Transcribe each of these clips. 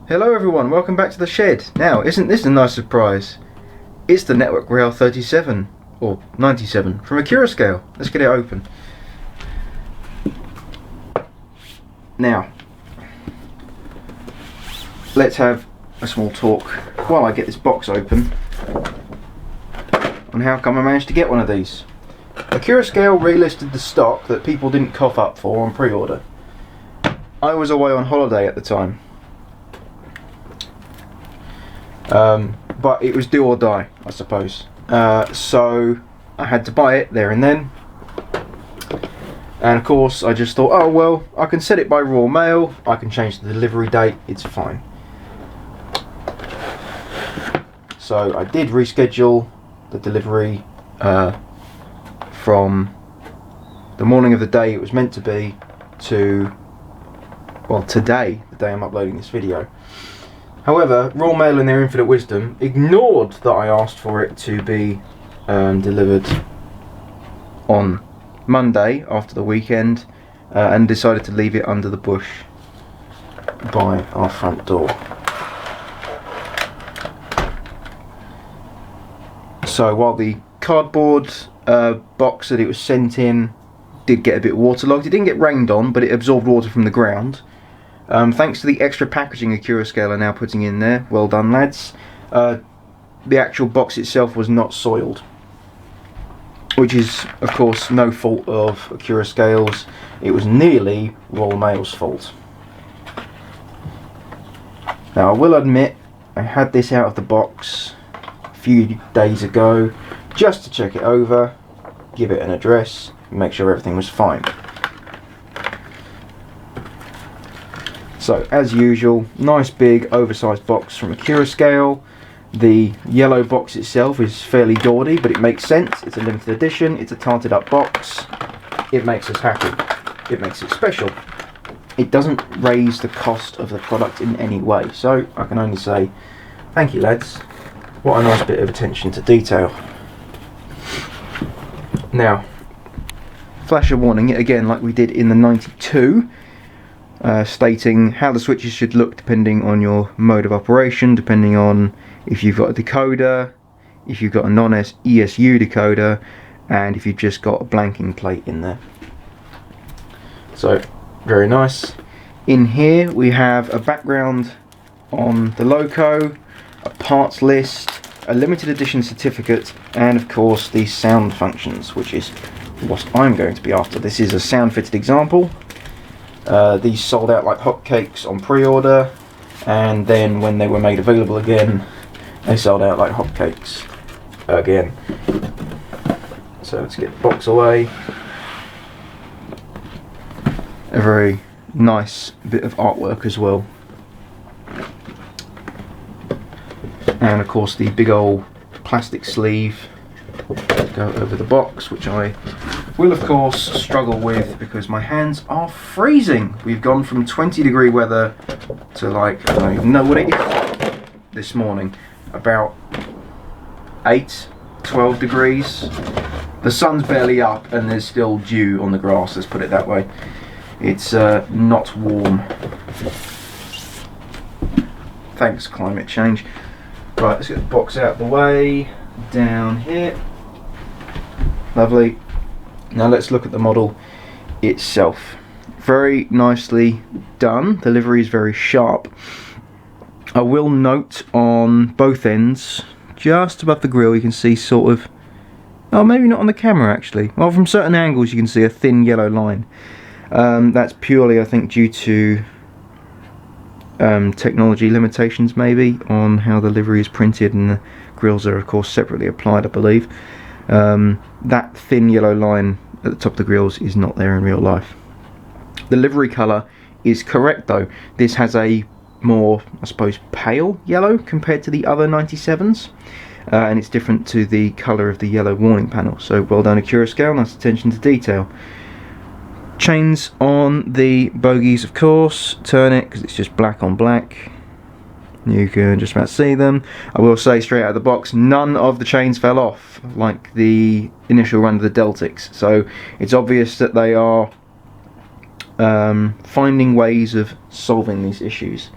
Hello everyone, welcome back to the shed. Now, isn't this a nice surprise? It's the Network Rail 37, or 97, from Accurascale. Let's get it open. Now, let's have a small talk while I get this box open on how come I managed to get one of these. Accurascale relisted the stock that people didn't cough up for on pre-order. I was away on holiday at the time. But it was do or die, I suppose. So I had to buy it there and then. And of course I just thought, oh well, I can set it by raw mail, I can change the delivery date, it's fine. So I did reschedule the delivery from the morning of the day it was meant to be to, well, today, the day I'm uploading this video. However, Raw Mail in their infinite wisdom ignored that I asked for it to be delivered on Monday after the weekend and decided to leave it under the bush by our front door. So while the cardboard box that it was sent in did get a bit waterlogged, it didn't get rained on, but it absorbed water from the ground. Thanks to the extra packaging Accurascale are now putting in there, well done lads, the actual box itself was not soiled. Which is, of course, no fault of Accurascale's, it was nearly Raw Mail's fault. Now I will admit, I had this out of the box a few days ago, just to check it over, give it an address, and make sure everything was fine. So, as usual, nice big oversized box from Accurascale. The yellow box itself is fairly gaudy, but it makes sense. It's a limited edition, it's a tarted up box. It makes us happy. It makes it special. It doesn't raise the cost of the product in any way. So, I can only say, thank you lads. What a nice bit of attention to detail. Now, flash a warning, again like we did in the 92. Stating how the switches should look depending on your mode of operation, depending on if you've got a decoder, if you've got a non-ESU decoder, and if you've just got a blanking plate in there. So, very nice. In here we have a background on the loco, a parts list, a limited edition certificate, and of course the sound functions, which is what I'm going to be after. This is a sound fitted example. These sold out like hotcakes on pre-order, and then when they were made available again, they sold out like hotcakes again. So let's get the box away. A very nice bit of artwork as well. And of course the big old plastic sleeve to go over the box, which I will of course struggle with because my hands are freezing. We've gone from 20-degree weather to like, I don't even know what it is this morning, about 12 degrees. The sun's barely up and there's still dew on the grass, let's put it that way. It's not warm. Thanks climate change. Right, let's get the box out of the way. Down here. Lovely. Now let's look at the model itself. Very nicely done. The livery is very sharp. I will note on both ends, just above the grille, you can see sort of, oh maybe not on the camera actually, well from certain angles you can see a thin yellow line. That's purely I think due to technology limitations maybe on how the livery is printed, and the grills are of course separately applied I believe. That thin yellow line at the top of the grills is not there in real life. The livery colour is correct though. This has a more, I suppose, pale yellow compared to the other 97s, and it's different to the colour of the yellow warning panel. So well done Accurascale, nice attention to detail. Chains on the bogies of course, turn it because it's just black on black. You can just about see them. I will say straight out of the box, none of the chains fell off like the initial run of the Deltics, so it's obvious that they are finding ways of solving these issues.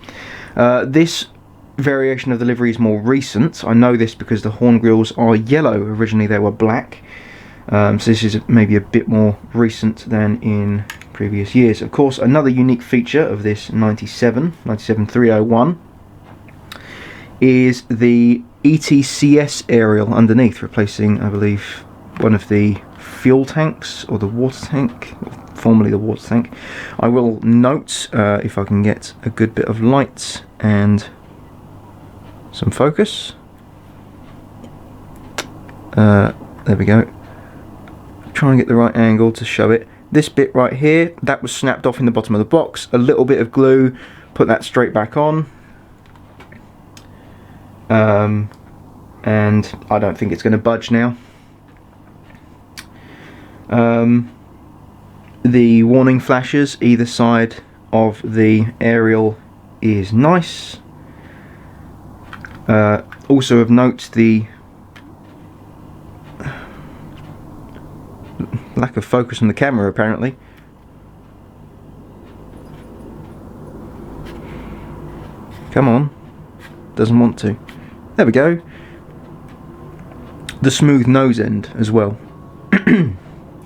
This variation of the livery is more recent. I know this because the horn grills are yellow. Originally they were black. So this is maybe a bit more recent than in previous years. Of course, another unique feature of this 97301 is the ETCS aerial underneath, replacing, I believe, one of the fuel tanks, or the water tank, formerly the water tank. I will note, if I can get a good bit of light and some focus. There we go. Try and get the right angle to show it. This bit right here, that was snapped off in the bottom of the box. A little bit of glue, put that straight back on. And I don't think it's going to budge now. The warning flashes either side of the aerial is nice. Also of note, the lack of focus on the camera apparently. Come on, doesn't want to. There we go. The smooth nose end as well,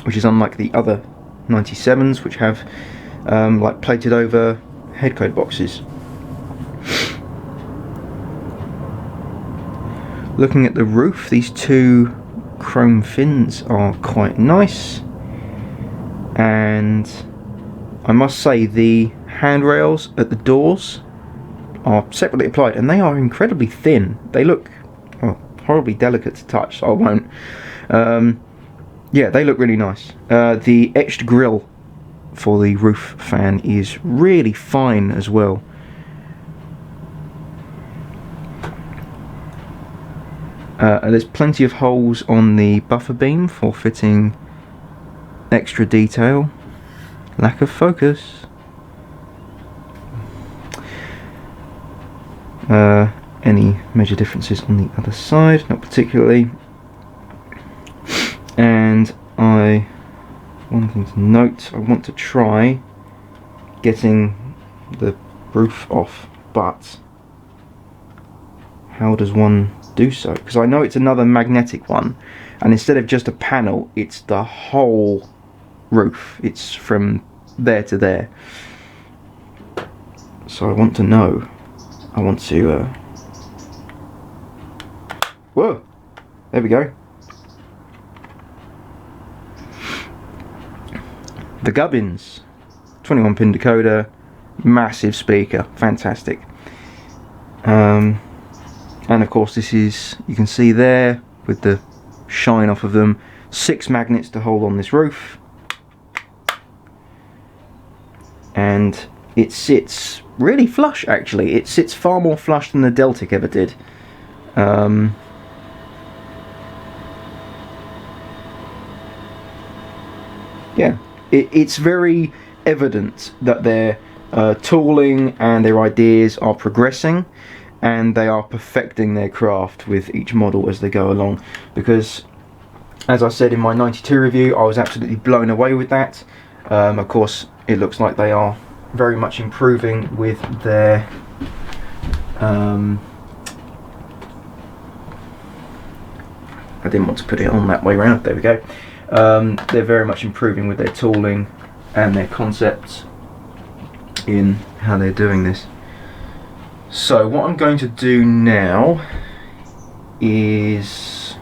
which is unlike the other 97s, which have like plated over headcode boxes. Looking at the roof, these two chrome fins are quite nice, and I must say the handrails at the doors are separately applied, and they are incredibly thin. They look horribly delicate to touch, so I won't. Yeah, they look really nice. The etched grille for the roof fan is really fine as well. There's plenty of holes on the buffer beam for fitting extra detail. Lack of focus. Any major differences on the other side? Not particularly. And one thing to note, I want to try getting the roof off, but how does one do so? Because I know it's another magnetic one, and instead of just a panel, it's the whole roof. It's from there to there. So I want to know. I want to whoa, there we go. The gubbins, 21 pin decoder, massive speaker, fantastic. And of course this is, you can see there with the shine off of them, 6 magnets to hold on this roof, and it sits really flush actually. It sits far more flush than the Deltic ever did. Yeah, it's very evident that their tooling and their ideas are progressing, and they are perfecting their craft with each model as they go along, because as I said in my 92 review, I was absolutely blown away with that. Of course it looks like they are very much improving with their I didn't want to put it on that way round, there we go. They're very much improving with their tooling and their concepts in how they're doing this. So what I'm going to do now is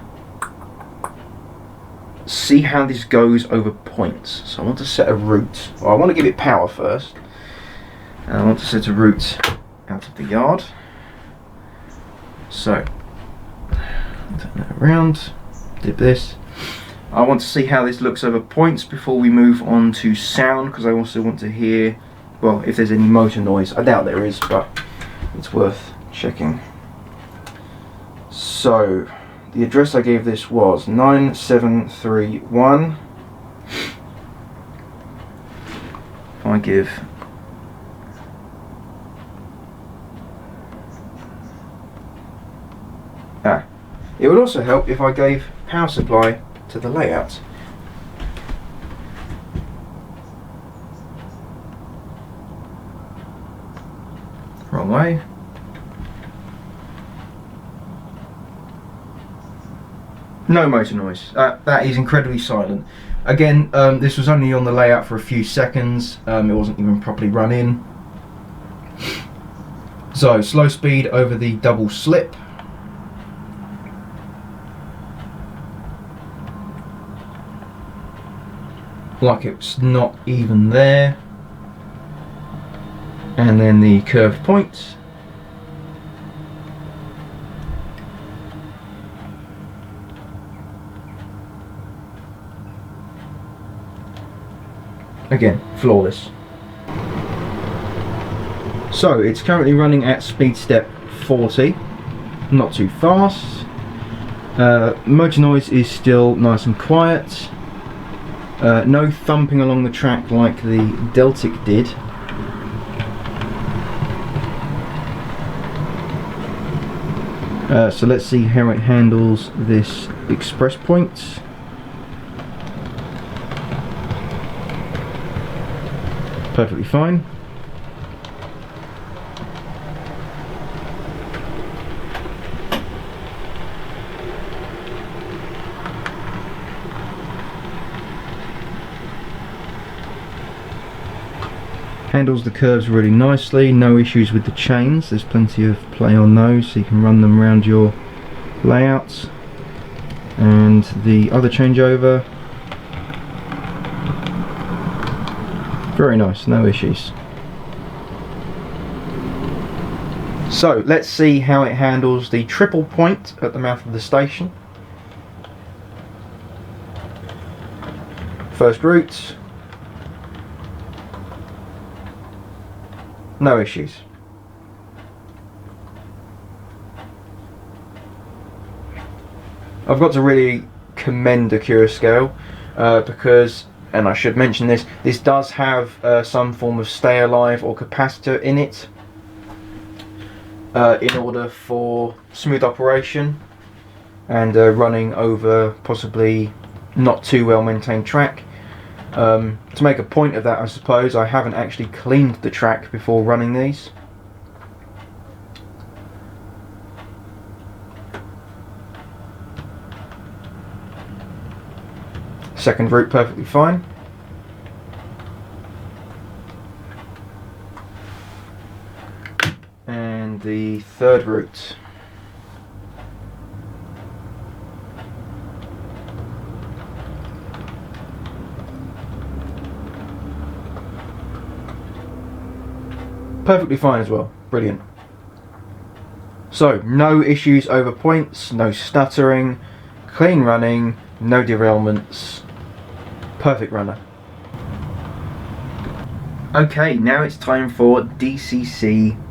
see how this goes over points. So I want to set a route. Well, I want to give it power first, and I want to set a route out of the yard. So turn that around, dip this. I want to see how this looks over points before we move on to sound, because I also want to hear, well, if there's any motor noise. I doubt there is, but it's worth checking. So the address I gave this was 9731. If I give it would also help if I gave power supply to the layout. Wrong way. No motor noise. That is incredibly silent. Again, this was only on the layout for a few seconds. It wasn't even properly run in. So, slow speed over the double slip. Like it's not even there. And then the curved points. Again, flawless. So it's currently running at speed step 40, not too fast. Motor noise is still nice and quiet. No thumping along the track like the Deltic did. So let's see how it handles this express point. Perfectly fine. Handles the curves really nicely, no issues with the chains, there's plenty of play on those so you can run them around your layouts. And the other changeover, very nice, no issues. So let's see how it handles the triple point at the mouth of the station. First route. No issues. I've got to really commend Accurascale because, and I should mention this, this does have some form of stay alive or capacitor in it in order for smooth operation and running over possibly not too well maintained track. To make a point of that, I suppose, I haven't actually cleaned the track before running these. Second route perfectly fine. And the third route. Perfectly fine as well. Brilliant. So, no issues over points, no stuttering, clean running, no derailments. Perfect runner. Okay, now it's time for DCC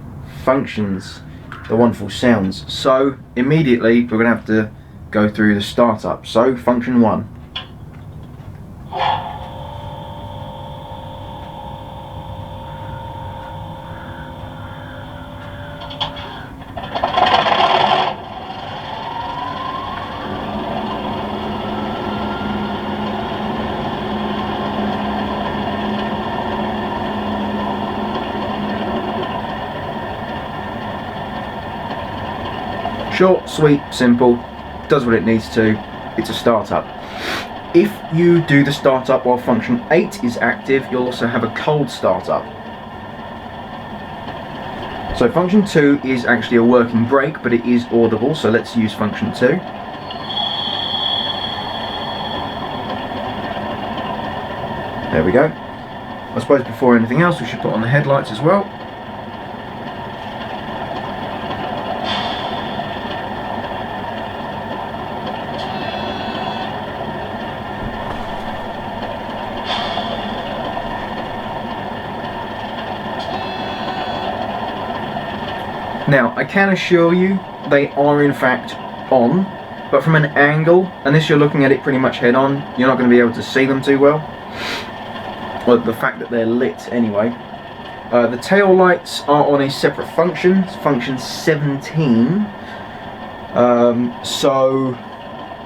functions, the wonderful sounds. So, immediately we're going to have to go through the startup. So, function 1. Short, sweet, simple, does what it needs to, it's a startup. If you do the startup while function 8 is active, you'll also have a cold startup. So function 2 is actually a working brake, but it is audible, so let's use function 2. There we go. I suppose before anything else we should put on the headlights as well. Now, I can assure you they are in fact on, but from an angle, unless you're looking at it pretty much head on, you're not going to be able to see them too well. Well, the fact that they're lit anyway. The tail lights are on a separate function, function 17. So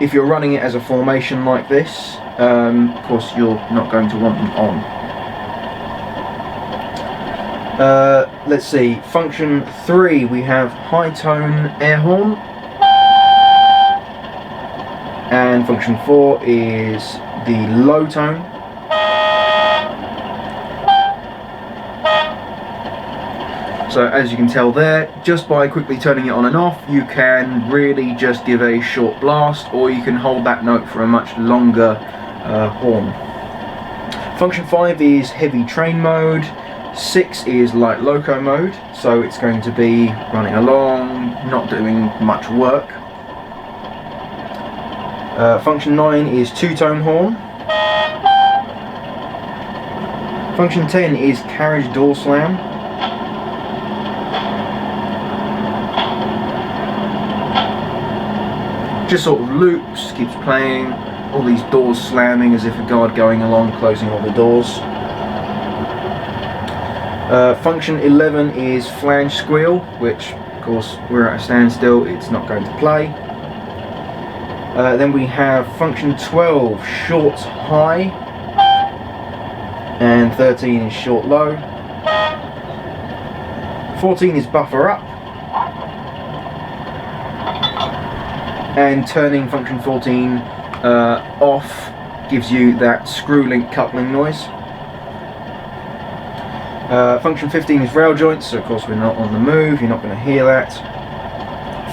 if you're running it as a formation like this, of course you're not going to want them on. Let's see, function 3 we have high tone air horn, and function 4 is the low tone. So as you can tell there, just by quickly turning it on and off, you can really just give a short blast, or you can hold that note for a much longer horn. Function 5 is heavy train mode, 6 is light loco mode, so it's going to be running along, not doing much work. Function 9 is two-tone horn. Function 10 is carriage door slam. Just sort of loops, keeps playing, all these doors slamming as if a guard going along, closing all the doors. Function 11 is flange squeal, which of course we're at a standstill, it's not going to play. Then we have function 12, short high, and 13 is short low. 14 is buffer up. And turning function 14 off gives you that screw link coupling noise. Function 15 is rail joints, so of course we're not on the move, you're not going to hear that.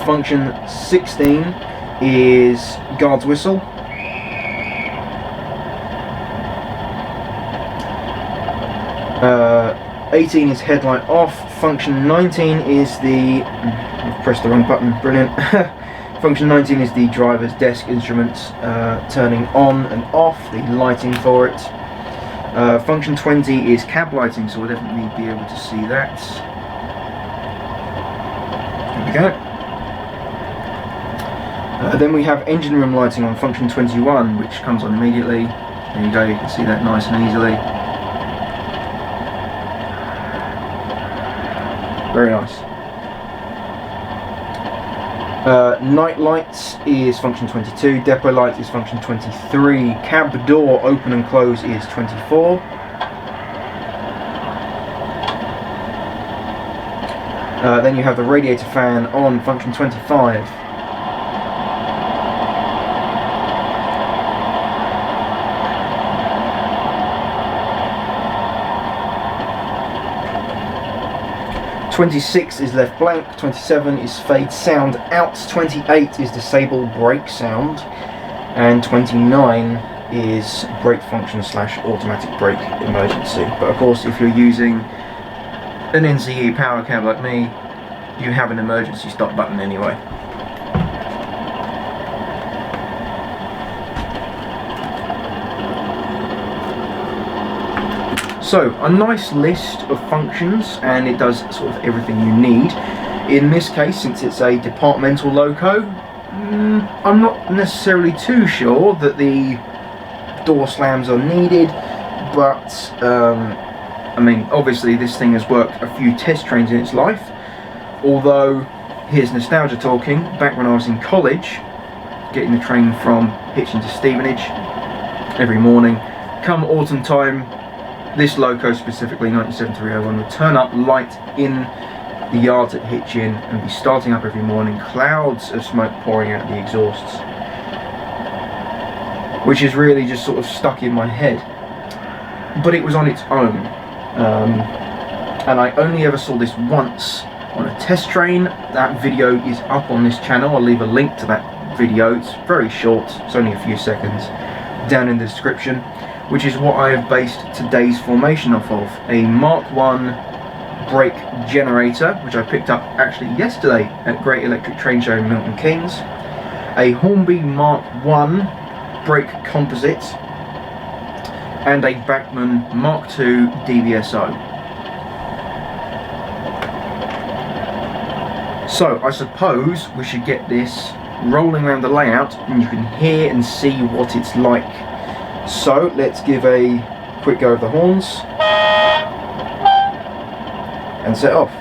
Function 16 is guard's whistle. Uh, 18 is headlight off. Function 19 is the... I've pressed the wrong button, brilliant. Function 19 is the driver's desk instruments turning on and off, the lighting for it. Function 20 is cab lighting, so we'll definitely be able to see that. There we go. Then we have engine room lighting on function 21, which comes on immediately. There you go, you can see that nice and easily. Very nice. Night lights is function 22, depot light is function 23, cab door open and close is 24. Then you have the radiator fan on function 25. .26 is left blank, 27 is fade sound out, 28 is disable brake sound, and 29 is brake function / automatic brake emergency. But of course, if you're using an NCE power cab like me, you have an emergency stop button anyway. So, a nice list of functions, and it does sort of everything you need. In this case, since it's a departmental loco, I'm not necessarily too sure that the door slams are needed, but I mean, obviously this thing has worked a few test trains in its life, although, here's nostalgia talking, back when I was in college, getting the train from Hitchin to Stevenage every morning, come autumn time, this loco, specifically 97301, would turn up light in the yards at Hitchin and be starting up every morning, clouds of smoke pouring out the exhausts, which is really just sort of stuck in my head. But it was on its own, and I only ever saw this once on a test train. That video is up on this channel. I'll leave a link to that video. It's very short, it's only a few seconds, down in the description, which is what I have based today's formation off of. A Mark 1 brake generator, which I picked up actually yesterday at Great Electric Train Show in Milton Keynes. A Hornby Mark 1 brake composite, and a Bachmann Mark 2 DBSO. So I suppose we should get this rolling around the layout and you can hear and see what it's like. So let's give a quick go of the horns and set off.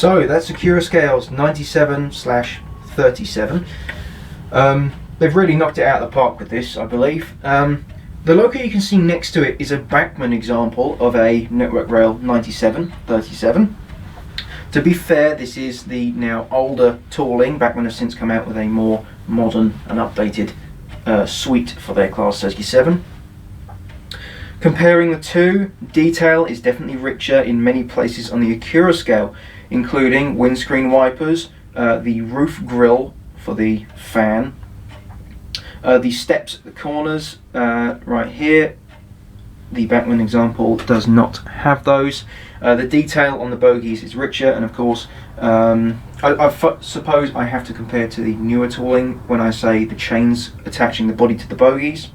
So that's Accurascale's 97/37. They've really knocked it out of the park with this, I believe. The loco you can see next to it is a Bachmann example of a Network Rail 97/37. To be fair, this is the now older tooling. Bachmann have since come out with a more modern and updated suite for their Class 37. Comparing the two, detail is definitely richer in many places on the Accurascale, including windscreen wipers, the roof grille for the fan, the steps at the corners right here. The Bachmann example does not have those. The detail on the bogies is richer, and of course I suppose I have to compare to the newer tooling when I say the chains attaching the body to the bogies.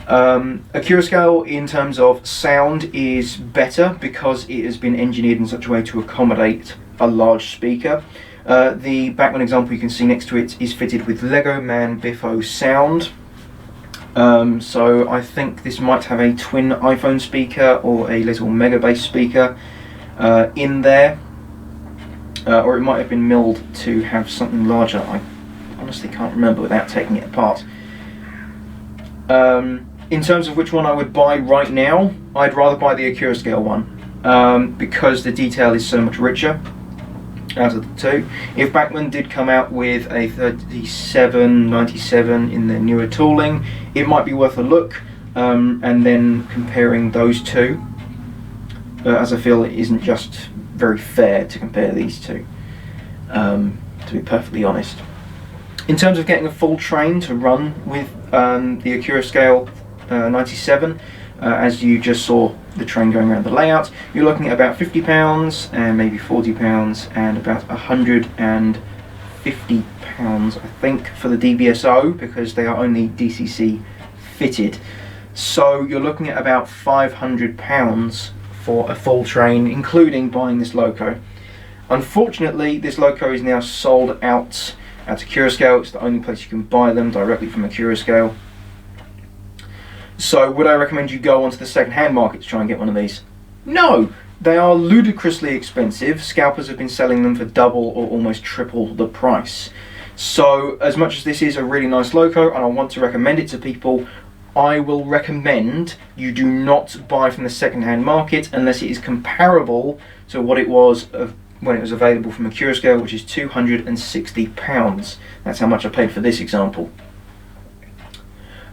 Accurascale in terms of sound is better because it has been engineered in such a way to accommodate a large speaker. The Bachmann example you can see next to it is fitted with Lego Man Biffo sound. So I think this might have a twin iPhone speaker or a little Mega Bass speaker in there, or it might have been milled to have something larger. I honestly can't remember without taking it apart. In terms of which one I would buy right now, I'd rather buy the Accurascale one because the detail is so much richer out of the two. If Bachmann did come out with a 37/97 in their newer tooling, it might be worth a look, and then comparing those two, as I feel it isn't just very fair to compare these two, to be perfectly honest. In terms of getting a full train to run with the Accurascale 97, as you just saw the train going around the layout, you're looking at about £50 and maybe £40 and about £150 I think for the DBSO, because they are only DCC fitted. So you're looking at about £500 for a full train, including buying this loco. Unfortunately, this loco is now sold out at Accurascale. It's the only place you can buy them directly from Accurascale. So would I recommend you go onto the second-hand market to try and get one of these? No! They are ludicrously expensive. Scalpers have been selling them for double or almost triple the price. So as much as this is a really nice loco and I want to recommend it to people, I will recommend you do not buy from the second-hand market unless it is comparable to what it was when it was available from Accurascale, which is £260. That's how much I paid for this example.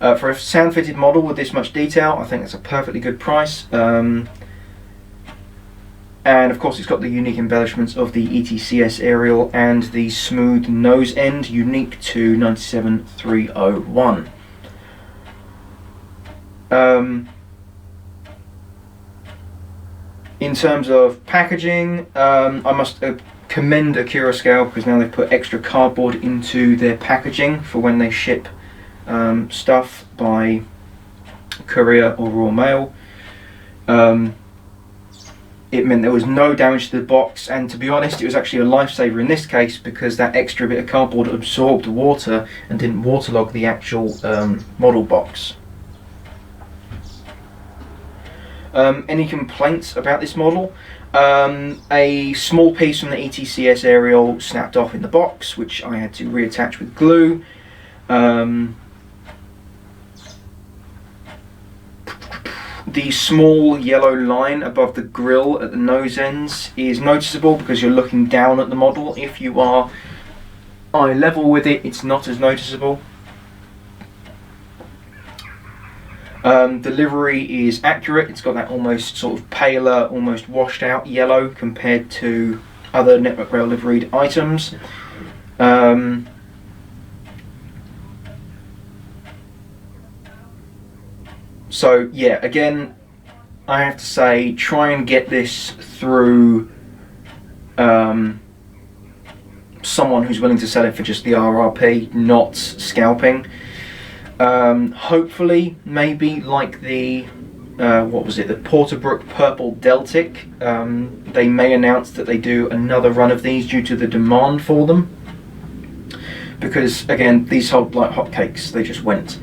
For a sound-fitted model with this much detail, I think that's a perfectly good price. And of course it's got the unique embellishments of the ETCS aerial and the smooth nose end, unique to 97/301. In terms of packaging, I must commend Accurascale because now they've put extra cardboard into their packaging for when they ship stuff by courier or raw mail. It meant there was no damage to the box, and to be honest it was actually a lifesaver in this case because that extra bit of cardboard absorbed water and didn't waterlog the actual model box. Any complaints about this model? A small piece from the ETCS aerial snapped off in the box, which I had to reattach with glue. The small yellow line above the grille at the nose ends is noticeable because you're looking down at the model. If you are eye level with it, it's not as noticeable. Delivery is accurate. It's got that almost sort of paler, almost washed out yellow compared to other Network Rail liveried items. So yeah, again, I have to say, try and get this through someone who's willing to sell it for just the RRP, not scalping. Hopefully, maybe like the what was it, the Porterbrook Purple Deltic, they may announce that they do another run of these due to the demand for them, because again, these sold like hotcakes. They just went.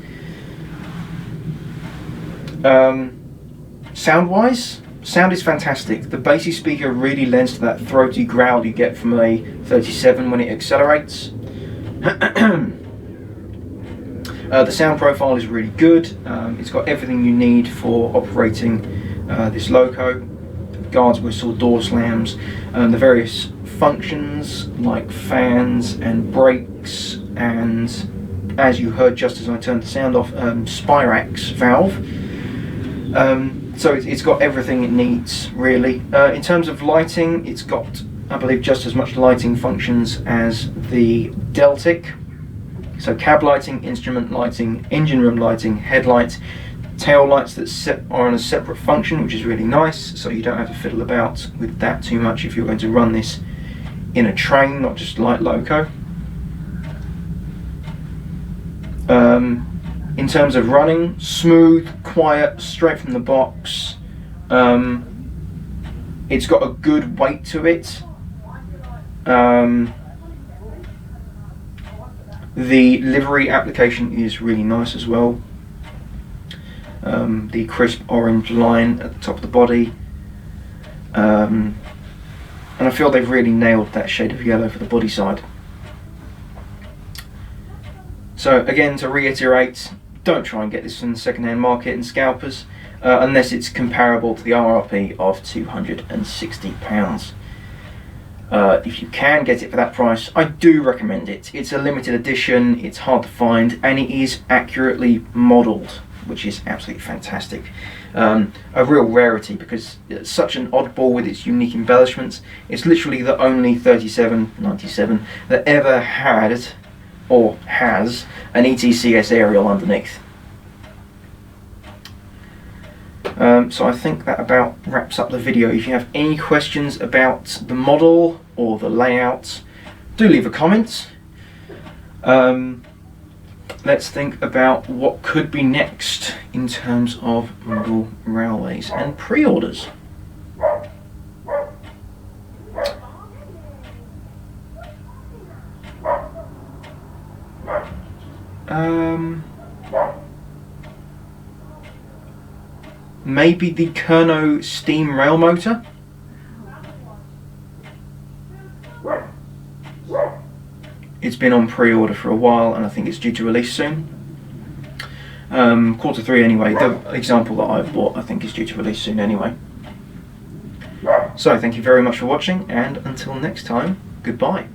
Sound wise, sound is fantastic. The bassy speaker really lends to that throaty growl you get from a 37 when it accelerates. The sound profile is really good. It's got everything you need for operating this loco. Guards, whistle, door slams, the various functions like fans and brakes, and as you heard just as I turned the sound off, Spirax valve. So it's got everything it needs, really. In terms of lighting, it's got, I believe, just as much lighting functions as the Deltic. So cab lighting, instrument lighting, engine room lighting, headlights, tail lights that are on a separate function, which is really nice, so you don't have to fiddle about with that too much if you're going to run this in a train, not just light loco. In terms of running, smooth, quiet, straight from the box. It's got a good weight to it. The livery application is really nice as well. The crisp orange line at the top of the body. And I feel they've really nailed that shade of yellow for the body side. So again, to reiterate, don't try and get this from the second-hand market and scalpers unless it's comparable to the RRP of £260. If you can get it for that price, I do recommend it. It's a limited edition, it's hard to find, and it is accurately modelled, which is absolutely fantastic. A real rarity, because it's such an oddball with its unique embellishments. It's literally the only 3797 that ever had or has an ETCS aerial underneath. So I think that about wraps up the video. If you have any questions about the model or the layout, do leave a comment. Let's think about what could be next in terms of model railways and pre-orders. Maybe the Kerno steam rail motor. It's been on pre-order for a while and I think it's due to release soon. Q3 anyway. The example that I've bought I think is due to release soon anyway. So thank you very much for watching, and until next time, goodbye.